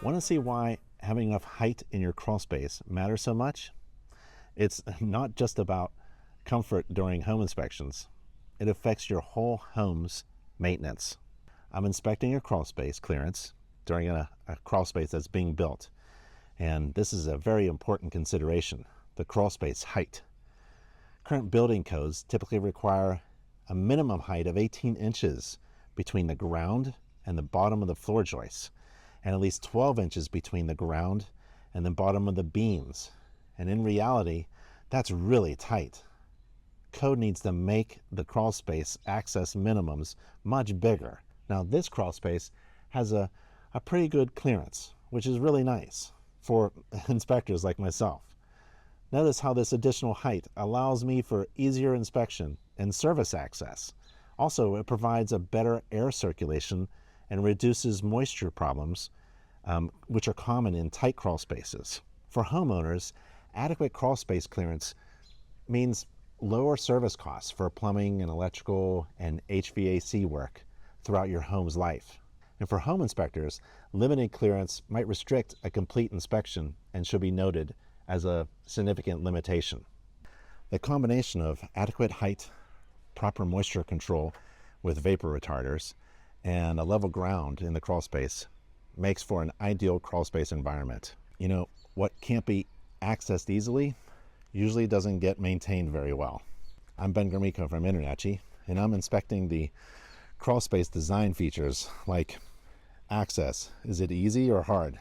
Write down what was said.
Want to see why having enough height in your crawl space matters so much? It's not just about comfort during home inspections. It affects your whole home's maintenance. I'm inspecting a crawl space clearance during a crawl space that's being built. And this is a very important consideration, the crawl space height. Current building codes typically require a minimum height of 18 inches between the ground and the bottom of the floor joists, and at least 12 inches between the ground and the bottom of the beams. And in reality, that's really tight. Code needs to make the crawl space access minimums much bigger. Now, this crawl space has a pretty good clearance, which is really nice for inspectors like myself. Notice how this additional height allows me for easier inspection and service access. Also, it provides a better air circulation and reduces moisture problems, which are common in tight crawl spaces. For homeowners, adequate crawl space clearance means lower service costs for plumbing and electrical and HVAC work throughout your home's life. And for home inspectors, limited clearance might restrict a complete inspection and should be noted as a significant limitation. The combination of adequate height, proper moisture control with vapor retarders, and a level ground in the crawl space makes for an ideal crawl space environment. You know, what can't be accessed easily usually doesn't get maintained very well. I'm Ben Gromiko from InterNACHI, and I'm inspecting the crawl space design features like access. Is it easy or hard?